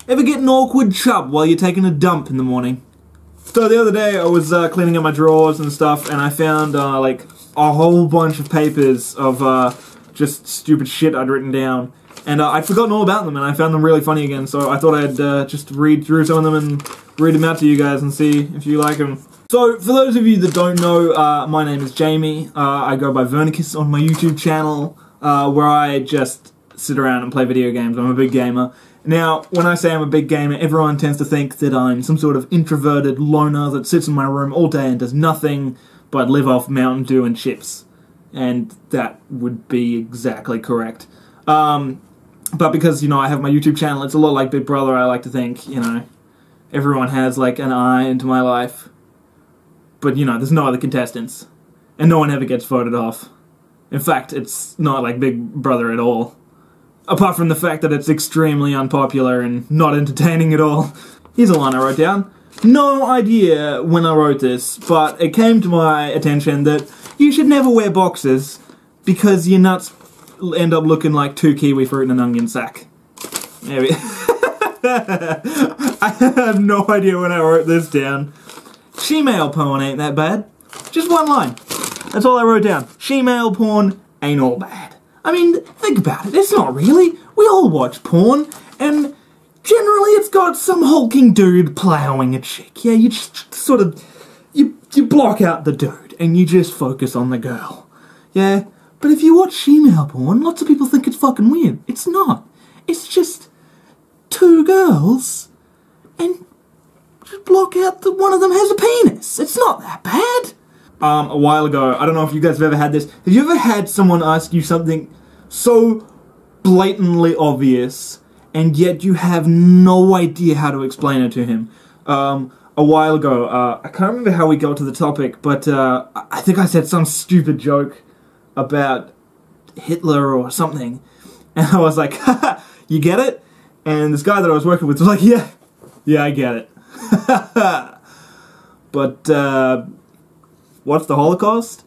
Ever get an awkward chub while you're taking a dump in the morning? So the other day I was cleaning up my drawers and stuff, and I found like a whole bunch of papers of just stupid shit I'd written down. And I'd forgotten all about them, and I found them really funny again, so I thought I'd just read through some of them and read them out to you guys and see if you like them. So, for those of you that don't know, my name is Jamie. I go by Vernicus on my YouTube channel, where I just sit around and play video games. I'm a big gamer. Now, when I say I'm a big gamer, everyone tends to think that I'm some sort of introverted loner that sits in my room all day and does nothing but live off Mountain Dew and chips. And that would be exactly correct. But because, you know, I have my YouTube channel, it's a lot like Big Brother, I like to think, you know. Everyone has, like, an eye into my life. But, you know, there's no other contestants. And no one ever gets voted off. In fact, it's not like Big Brother at all. Apart from the fact that it's extremely unpopular and not entertaining at all. Here's a line I wrote down. No idea when I wrote this, but it came to my attention that you should never wear boxers because your nuts end up looking like 2 kiwi fruit in an onion sack. Maybe. I have no idea when I wrote this down. She-male porn ain't that bad. Just one line. That's all I wrote down. She-male porn ain't all bad. I mean, think about it. It's not really. We all watch porn, and generally it's got some hulking dude plowing a chick. Yeah, you just sort of... You block out the dude, and you just focus on the girl. Yeah? But if you watch she-male porn, lots of people think it's fucking weird. It's not. It's just 2 girls, and just block out that one of them has a penis. It's not that bad. A while ago, I don't know if you guys have ever had this. Have you ever had someone ask you something so blatantly obvious, and yet you have no idea how to explain it to him? A while ago, I can't remember how we got to the topic, but I think I said some stupid joke about Hitler or something, and I was like, haha, you get it? And this guy that I was working with was like, yeah, I get it. But, what's the Holocaust?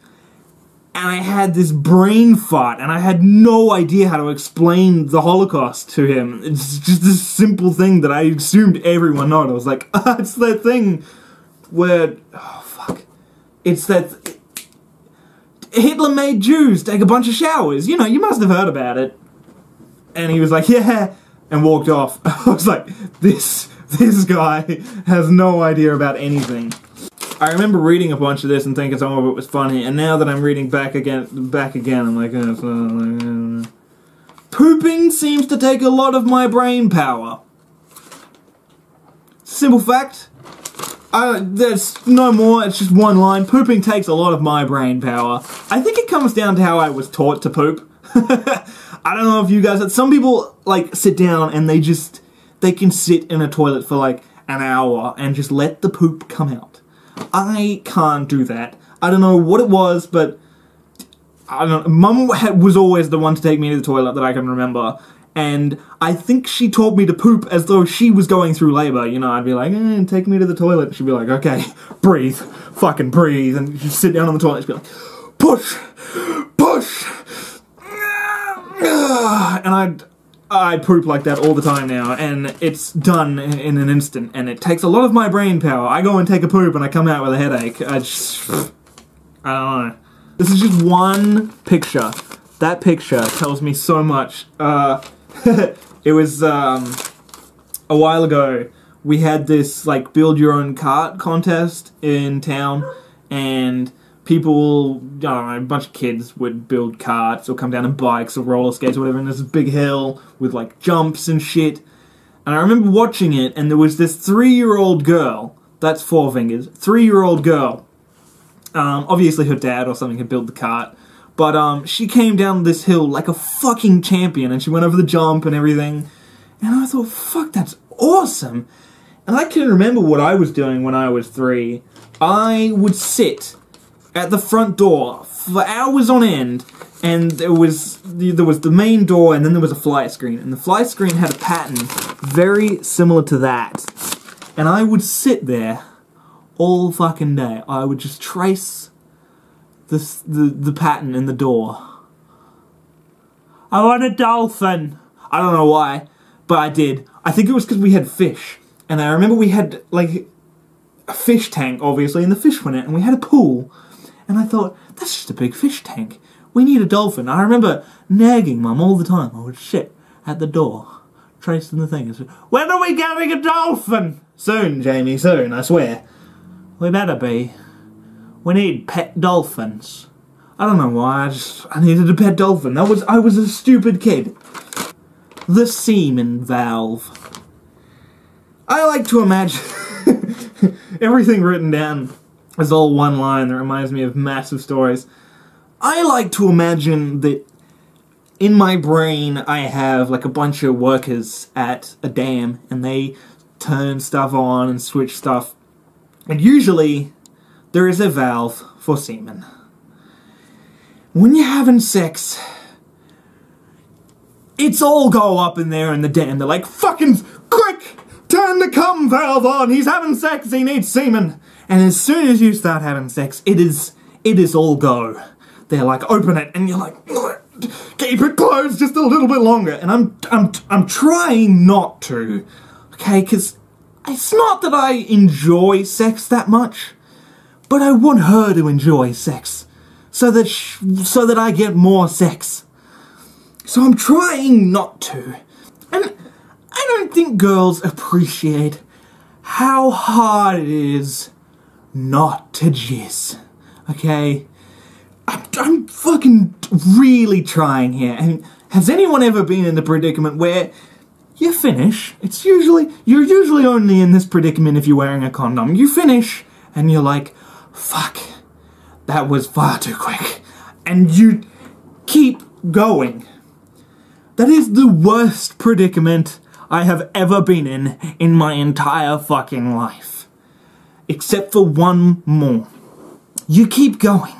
And I had this brain fart, and I had no idea how to explain the Holocaust to him. It's just this simple thing that I assumed everyone knew. I was like, it's that thing where, oh fuck, it's that Hitler made Jews take a bunch of showers. You know, you must have heard about it. And he was like, yeah, and walked off. I was like, this guy has no idea about anything. I remember reading a bunch of this and thinking some of it was funny, and now that I'm reading back again, I'm like, pooping seems to take a lot of my brain power. Simple fact. There's no more, it's just one line. Pooping takes a lot of my brain power. I think it comes down to how I was taught to poop. I don't know if you guys, some people, like, sit down and they can sit in a toilet for, like, an hour and just let the poop come out. I can't do that. I don't know what it was, but I don't know. Mum was always the one to take me to the toilet that I can remember, and I think she taught me to poop as though she was going through labor. You know, I'd be like, take me to the toilet. She'd be like, okay, breathe, fucking breathe, and she'd sit down on the toilet and she'd be like, push, push, and I poop like that all the time now, and it's done in an instant, and it takes a lot of my brain power. I go and take a poop, and I come out with a headache. I don't know. This is just one picture. That picture tells me so much. It was, a while ago, we had this, like, build-your-own cart contest in town, and people, I don't know, a bunch of kids would build carts or come down on bikes or roller skates or whatever, and there's this big hill with, like, jumps and shit. And I remember watching it, and there was this 3-year-old girl, that's 4 fingers, 3-year-old girl. Obviously her dad or something had built the cart, but she came down this hill like a fucking champion, and she went over the jump and everything, and I thought, fuck, that's awesome. And I can remember what I was doing when I was 3. I would sit at the front door for hours on end, and there was the main door, and then there was a fly screen, and the fly screen had a pattern very similar to that, and I would sit there all fucking day. I would just trace the pattern in the door. I want a dolphin. I don't know why, but I did. I think it was because we had fish. And I remember we had, like, a fish tank, obviously, and the fish went in, and we had a pool. And I thought, that's just a big fish tank. We need a dolphin. I remember nagging Mum all the time. I would sit at the door, tracing the thing. When are we getting a dolphin? Soon, Jamie, soon, I swear. We better be. We need pet dolphins. I don't know why, I needed a pet dolphin. I was a stupid kid. The semen valve. I like to imagine everything written down is all one line that reminds me of massive stories. I like to imagine that in my brain I have like a bunch of workers at a dam and they turn stuff on and switch stuff. And usually there is a valve for semen. When you're having sex, it's all go up in there in the dam. They're like, fucking quick! Turn the cum valve on! He's having sex, he needs semen! And as soon as you start having sex, it is all go. They're like, open it, and you're like, keep it closed just a little bit longer. And I'm trying not to, okay? Because it's not that I enjoy sex that much, but I want her to enjoy sex, so that I get more sex. So I'm trying not to. And I don't think girls appreciate how hard it is not to jizz, okay? I'm fucking really trying here. And has anyone ever been in the predicament where you finish? You're usually only in this predicament if you're wearing a condom. You finish, and you're like, fuck, that was far too quick. And you keep going. That is the worst predicament I have ever been in my entire fucking life. Except for one more. You keep going.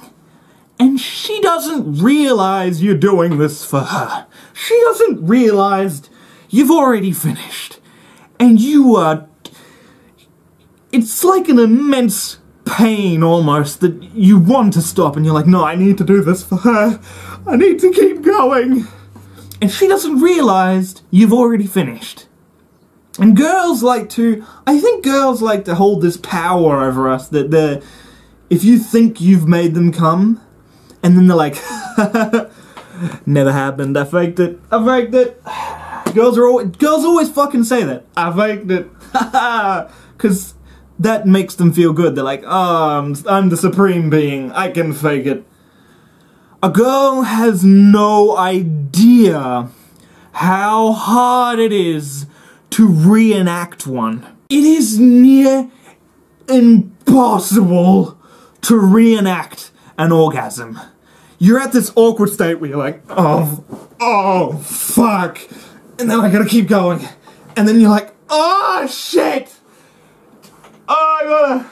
And she doesn't realize you're doing this for her. She doesn't realize you've already finished. And you are... It's like an immense pain, almost, that you want to stop, and you're like, no, I need to do this for her. I need to keep going. And she doesn't realize you've already finished. And girls like to... I think girls like to hold this power over us, that if you think you've made them come... And then they're like, never happened, I faked it, I faked it. Girls always fucking say that, I faked it, because that makes them feel good. They're like, oh, I'm the supreme being, I can fake it. A girl has no idea how hard it is to reenact one. It is near impossible to reenact an orgasm. You're at this awkward state where you're like, oh, fuck. And then I gotta keep going. And then you're like, oh, shit. Oh,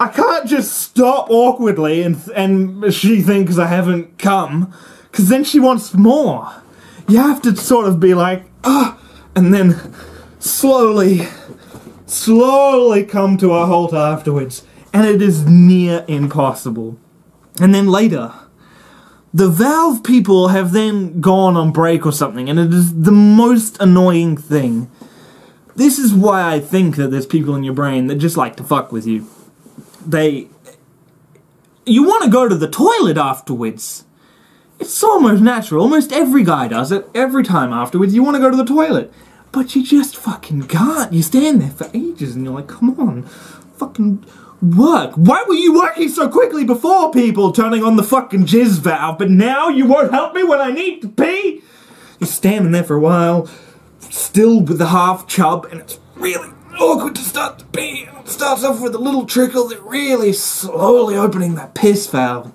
I can't just stop awkwardly and she thinks I haven't come. Because then she wants more. You have to sort of be like, and then slowly come to a halt afterwards. And it is near impossible. And then later, the valve people have then gone on break or something, and it is the most annoying thing. This is why I think that there's people in your brain that just like to fuck with you. You want to go to the toilet afterwards. It's almost natural. Almost every guy does it. Every time afterwards, you want to go to the toilet. But you just fucking can't. You stand there for ages, and you're like, come on, fucking... work. Why were you working so quickly before, people, turning on the fucking jizz valve, but now you won't help me when I need to pee? You're standing there for a while, still with the half chub, and it's really awkward to start to pee. And it starts off with a little trickle, that really slowly opening that piss valve.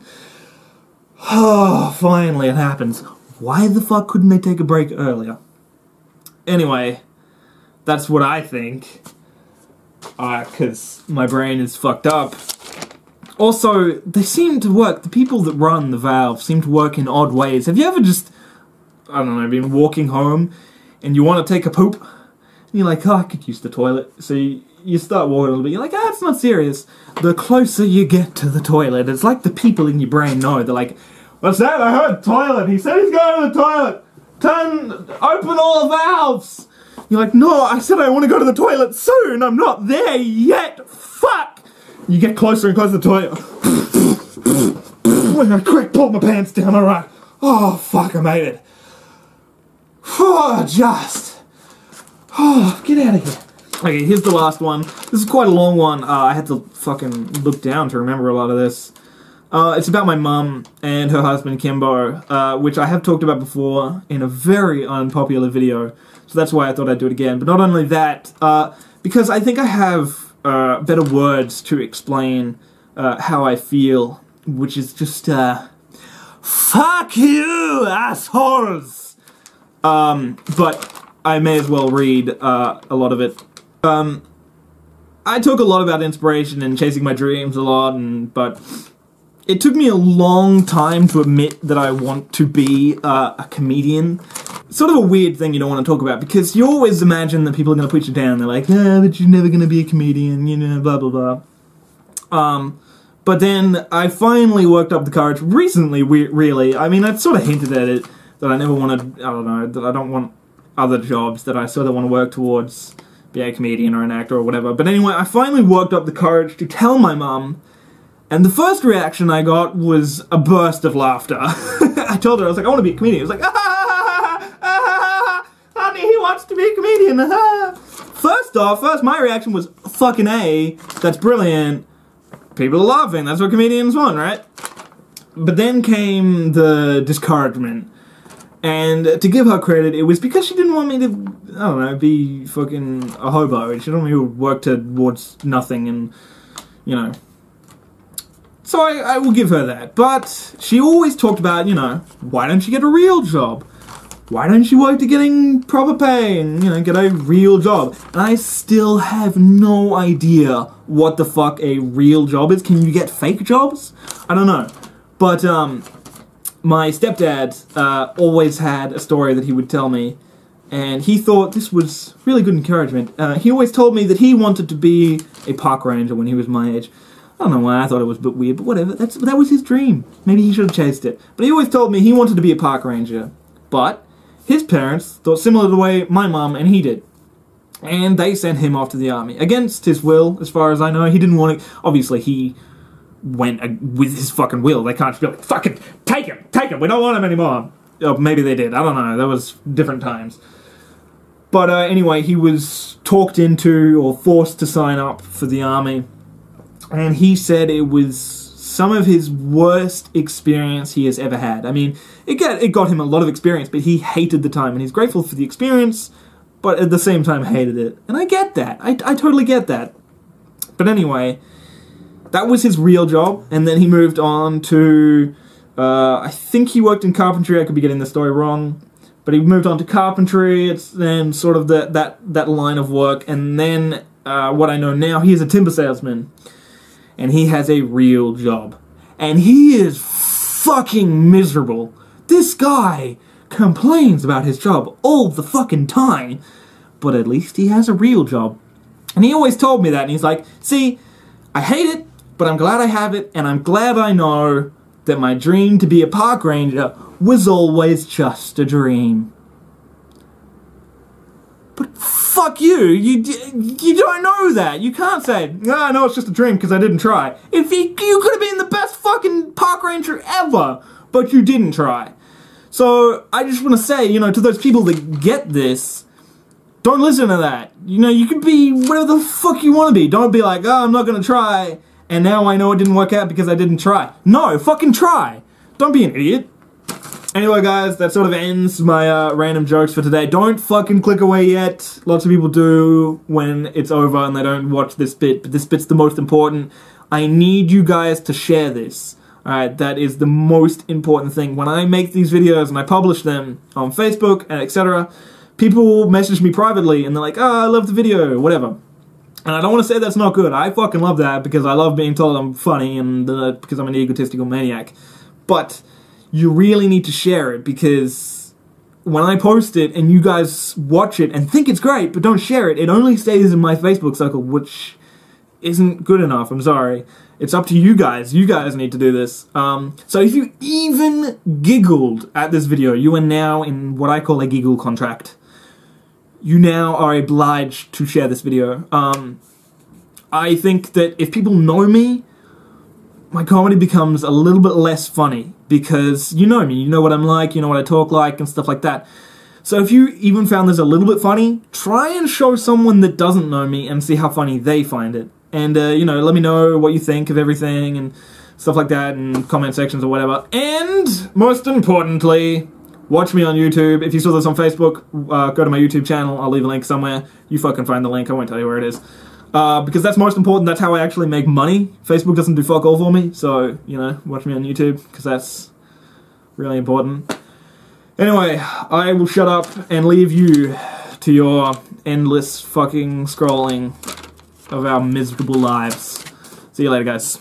Oh, finally it happens. Why the fuck couldn't they take a break earlier? Anyway, that's what I think. Because my brain is fucked up. Also, they seem to work, the people that run the valve seem to work in odd ways. Have you ever just, I don't know, been walking home and you want to take a poop? And you're like, oh, I could use the toilet. So you start walking a little bit, you're like, it's not serious. The closer you get to the toilet, it's like the people in your brain know. They're like, what's that? I heard toilet. He said he's going to the toilet. Open all the valves. You're like, no, I said I want to go to the toilet soon. I'm not there yet. Fuck. You get closer and closer to the toilet. Quick, pull my pants down. All right. Oh, fuck, I made it. Oh, get out of here. Okay, here's the last one. This is quite a long one. I had to fucking look down to remember a lot of this. It's about my mum and her husband, Kimbo, which I have talked about before in a very unpopular video. So that's why I thought I'd do it again. But not only that, because I think I have better words to explain how I feel, which is just, fuck you, assholes! But I may as well read a lot of it. I talk a lot about inspiration and chasing my dreams a lot, but it took me a long time to admit that I want to be a comedian. Sort of a weird thing you don't want to talk about, because you always imagine that people are going to put you down. They're like, but you're never going to be a comedian, you know, blah, blah, blah. But then I finally worked up the courage recently, really. I mean, I'd sort of hinted at it, that I never wanted, I don't know, that I don't want other jobs, that I sort of want to work towards being a comedian or an actor or whatever. But anyway, I finally worked up the courage to tell my mum, and the first reaction I got was a burst of laughter. I told her, I was like, I want to be a comedian. It was like, honey, he wants to be a comedian. First, my reaction was, fucking A, that's brilliant. People are laughing, that's what comedians want, right? But then came the discouragement. And to give her credit, it was because she didn't want me to, I don't know, be fucking a hobo. She didn't want me to work towards nothing and, you know. So I will give her that. But she always talked about, you know, why don't you get a real job? Why don't you work to getting proper pay and, you know, get a real job? And I still have no idea what the fuck a real job is. Can you get fake jobs? I don't know. But, my stepdad always had a story that he would tell me, and he thought this was really good encouragement. He always told me that he wanted to be a park ranger when he was my age. I don't know why, I thought it was a bit weird, but whatever, that was his dream. Maybe he should have chased it. But he always told me he wanted to be a park ranger. But his parents thought similar to the way my mum and he did. And they sent him off to the army. Against his will, as far as I know. He didn't want to, obviously he went with his fucking will. They can't just be like, fucking take him, we don't want him anymore. Oh, maybe they did, I don't know, that was different times. But anyway, he was talked into or forced to sign up for the army, and he said it was some of his worst experience he has ever had. I mean, it got him a lot of experience, but he hated the time, and he's grateful for the experience, but at the same time hated it. And I get that, I totally get that. But anyway, that was his real job, and then he moved on to, I think he worked in carpentry, I could be getting the story wrong, but he moved on to carpentry, it's then sort of that line of work, and then what I know now, he is a timber salesman, and he has a real job, and he is fucking miserable. This guy complains about his job all the fucking time, but at least he has a real job. And he always told me that, and he's like, see, I hate it, but I'm glad I have it, and I'm glad I know that my dream to be a park ranger was always just a dream. But fuck you, you don't know that. You can't say, oh, no, it's just a dream because I didn't try. If you could have been the best fucking park ranger ever, but you didn't try. So, I just want to say, you know, to those people that get this, don't listen to that. You know, you can be whatever the fuck you want to be. Don't be like, oh, I'm not going to try, and now I know it didn't work out because I didn't try. No, fucking try. Don't be an idiot. Anyway, guys, that sort of ends my random jokes for today. Don't fucking click away yet. Lots of people do when it's over and they don't watch this bit, but this bit's the most important. I need you guys to share this. Alright, that is the most important thing. When I make these videos and I publish them on Facebook and etc., people message me privately and they're like, oh, I love the video, whatever. And I don't want to say that's not good. I fucking love that because I love being told I'm funny and because I'm an egotistical maniac. But you really need to share it because when I post it and you guys watch it and think it's great but don't share it, it only stays in my Facebook circle, which isn't good enough. I'm sorry. It's up to you guys. You guys need to do this. So if you even giggled at this video, you are now in what I call a giggle contract. you now are obliged to share this video. I think that if people know me, my comedy becomes a little bit less funny, because you know me, you know what I'm like, you know what I talk like, and stuff like that. So if you even found this a little bit funny, try and show someone that doesn't know me and see how funny they find it. And, you know, let me know what you think of everything and stuff like that in comment sections or whatever. And, most importantly, watch me on YouTube. If you saw this on Facebook, go to my YouTube channel. I'll leave a link somewhere. You fucking find the link. I won't tell you where it is. Because that's most important. That's how I actually make money. Facebook doesn't do fuck all for me. So, you know, watch me on YouTube, because that's really important. Anyway, I will shut up and leave you to your endless fucking scrolling of our miserable lives. See you later, guys.